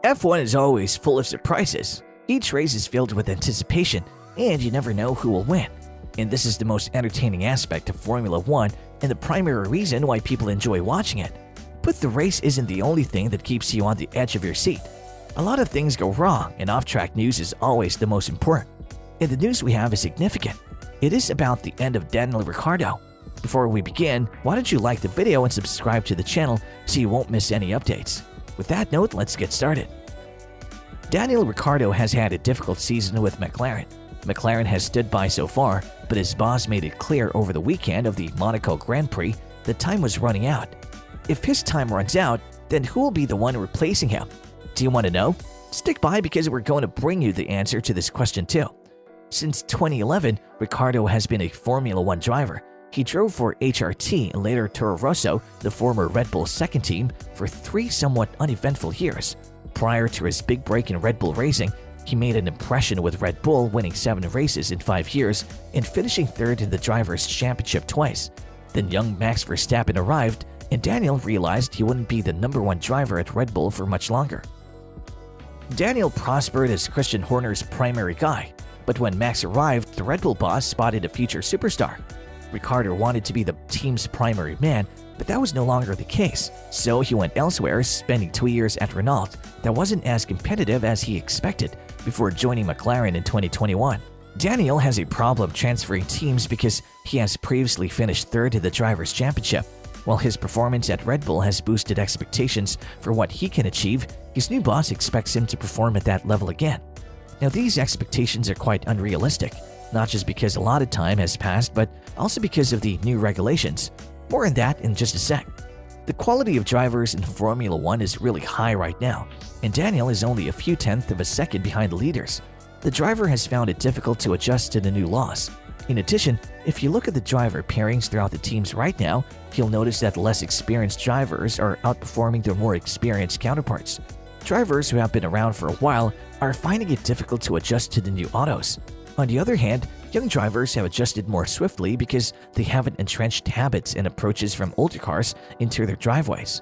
F1 is always full of surprises. Each race is filled with anticipation, and you never know who will win. And this is the most entertaining aspect of Formula 1 and the primary reason why people enjoy watching it. But the race isn't the only thing that keeps you on the edge of your seat. A lot of things go wrong, and off-track news is always the most important. And the news we have is significant. It is about the end of Daniel Ricciardo. Before we begin, why don't you like the video and subscribe to the channel so you won't miss any updates. With that note, let's get started. Daniel Ricciardo has had a difficult season with McLaren. McLaren has stood by so far, but his boss made it clear over the weekend of the Monaco Grand Prix that time was running out. If his time runs out, then who will be the one replacing him? Do you want to know? Stick by because we're going to bring you the answer to this question too. Since 2011, Ricciardo has been a Formula 1 driver. He drove for HRT and later Toro Rosso, the former Red Bull second team, for 3 somewhat uneventful years. Prior to his big break in Red Bull racing, he made an impression with Red Bull, winning 7 races in 5 years and finishing 3rd in the Drivers' Championship twice. Then young Max Verstappen arrived, and Daniel realized he wouldn't be the #1 driver at Red Bull for much longer. Daniel prospered as Christian Horner's primary guy, but when Max arrived, the Red Bull boss spotted a future superstar. Ricciardo wanted to be the team's primary man, but that was no longer the case, so he went elsewhere, spending 2 years at Renault that wasn't as competitive as he expected before joining McLaren in 2021. Daniel has a problem transferring teams because he has previously finished 3rd in the Drivers' Championship. While his performance at Red Bull has boosted expectations for what he can achieve, his new boss expects him to perform at that level again. Now, these expectations are quite unrealistic, not just because a lot of time has passed, but also because of the new regulations. More on that in just a sec. The quality of drivers in Formula 1 is really high right now, and Daniel is only a few tenths of a second behind the leaders. The driver has found it difficult to adjust to the new laws. In addition, if you look at the driver pairings throughout the teams right now, you'll notice that less experienced drivers are outperforming their more experienced counterparts. Drivers who have been around for a while are finding it difficult to adjust to the new autos. On the other hand, young drivers have adjusted more swiftly because they haven't entrenched habits and approaches from older cars into their driveways.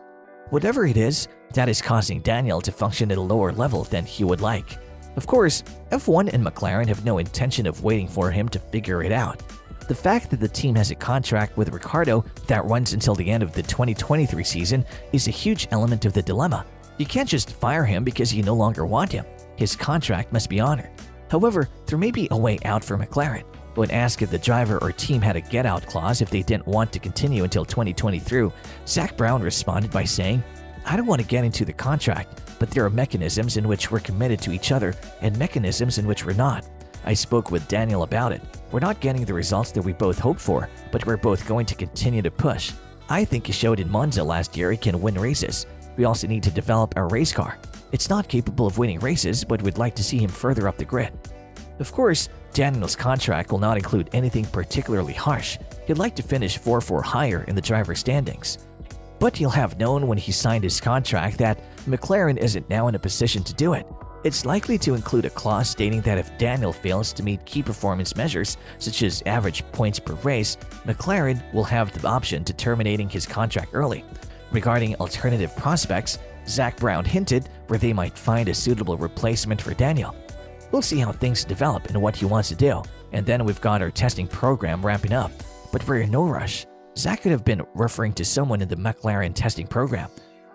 Whatever it is, that is causing Daniel to function at a lower level than he would like. Of course, F1 and McLaren have no intention of waiting for him to figure it out. The fact that the team has a contract with Ricciardo that runs until the end of the 2023 season is a huge element of the dilemma. You can't just fire him because you no longer want him. His contract must be honored. However, there may be a way out for McLaren. When asked if the driver or team had a get-out clause if they didn't want to continue until 2023, Zak Brown responded by saying, "I don't want to get into the contract, but there are mechanisms in which we're committed to each other and mechanisms in which we're not. I spoke with Daniel about it. We're not getting the results that we both hoped for, but we're both going to continue to push. I think he showed in Monza last year he can win races. We also need to develop our race car. It's not capable of winning races, but we'd like to see him further up the grid." Of course, Daniel's contract will not include anything particularly harsh. He'd like to finish 4 or higher in the driver standings. But he'll have known when he signed his contract that McLaren isn't now in a position to do it. It's likely to include a clause stating that if Daniel fails to meet key performance measures, such as average points per race, McLaren will have the option to terminating his contract early. Regarding alternative prospects, Zak Brown hinted where they might find a suitable replacement for Daniel. We'll see how things develop and what he wants to do, and then we've got our testing program ramping up. But we're in no rush. Zak could have been referring to someone in the McLaren testing program.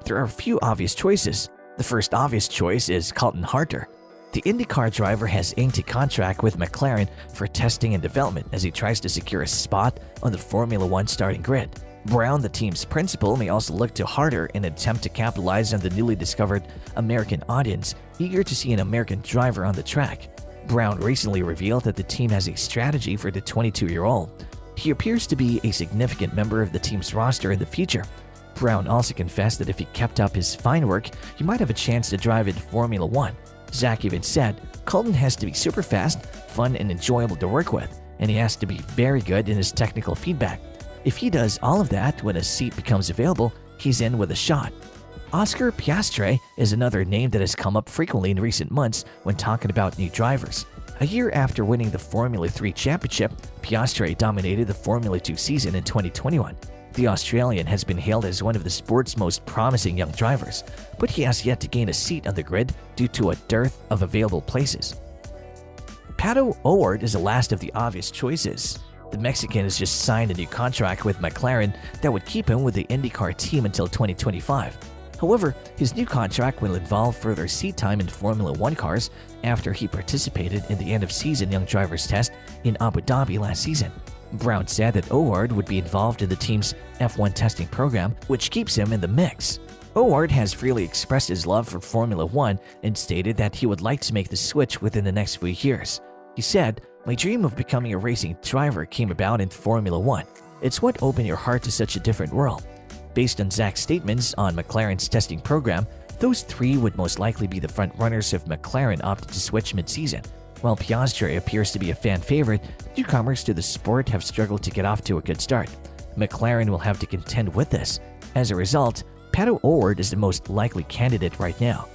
There are a few obvious choices. The first obvious choice is Colton Herta. The IndyCar driver has inked a contract with McLaren for testing and development as he tries to secure a spot on the Formula 1 starting grid. Brown, the team's principal, may also look to Herta in an attempt to capitalize on the newly discovered American audience eager to see an American driver on the track. Brown recently revealed that the team has a strategy for the 22-year-old. He appears to be a significant member of the team's roster in the future. Brown also confessed that if he kept up his fine work, he might have a chance to drive in Formula 1. Zak even said, "Colton has to be super fast, fun, and enjoyable to work with, and he has to be very good in his technical feedback. If he does all of that when a seat becomes available, he's in with a shot." Oscar Piastri is another name that has come up frequently in recent months when talking about new drivers. A year after winning the Formula 3 championship, Piastri dominated the Formula 2 season in 2021. The Australian has been hailed as one of the sport's most promising young drivers, but he has yet to gain a seat on the grid due to a dearth of available places. Pato O'Ward is the last of the obvious choices. The Mexican has just signed a new contract with McLaren that would keep him with the IndyCar team until 2025. However, his new contract will involve further seat time in Formula One cars after he participated in the end-of-season Young Drivers Test in Abu Dhabi last season. Brown said that O'Ward would be involved in the team's F1 testing program, which keeps him in the mix. O'Ward has freely expressed his love for Formula One and stated that he would like to make the switch within the next few years. He said, "My dream of becoming a racing driver came about in Formula One. It's what opened your heart to such a different world." Based on Zach's statements on McLaren's testing program, those three would most likely be the front-runners if McLaren opted to switch mid-season. While Piastri appears to be a fan favorite, newcomers to the sport have struggled to get off to a good start. McLaren will have to contend with this. As a result, Pato O'Ward is the most likely candidate right now.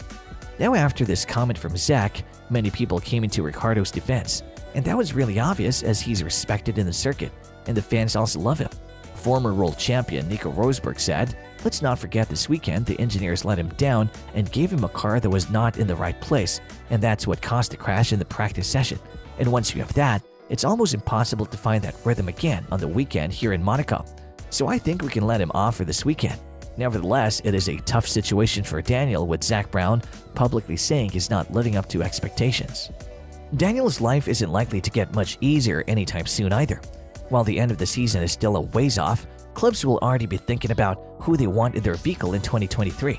Now, after this comment from Zach, many people came into Ricciardo's defense, and that was really obvious as he's respected in the circuit, and the fans also love him. Former world champion Nico Rosberg said, "Let's not forget this weekend the engineers let him down and gave him a car that was not in the right place, and that's what caused the crash in the practice session. And once you have that, it's almost impossible to find that rhythm again on the weekend here in Monaco. So I think we can let him off for this weekend." Nevertheless, it is a tough situation for Daniel, with Zach Brown publicly saying he's not living up to expectations. Daniel's life isn't likely to get much easier anytime soon either. While the end of the season is still a ways off, clubs will already be thinking about who they want in their vehicle in 2023.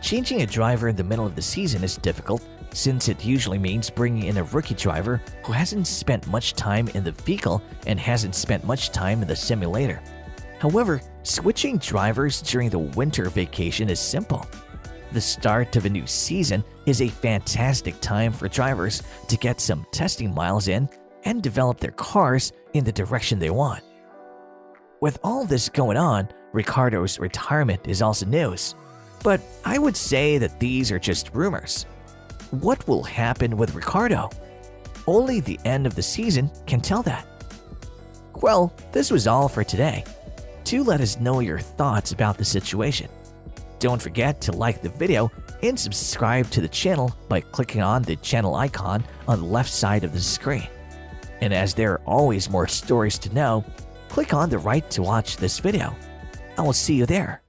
Changing a driver in the middle of the season is difficult, since it usually means bringing in a rookie driver who hasn't spent much time in the vehicle and hasn't spent much time in the simulator. However, switching drivers during the winter vacation is simple. The start of a new season is a fantastic time for drivers to get some testing miles in and develop their cars in the direction they want. With all this going on, Ricciardo's retirement is also news. But I would say that these are just rumors. What will happen with Ricciardo? Only the end of the season can tell that. Well, this was all for today. Do let us know your thoughts about the situation. Don't forget to like the video and subscribe to the channel by clicking on the channel icon on the left side of the screen. And as there are always more stories to know, click on the right to watch this video. I will see you there.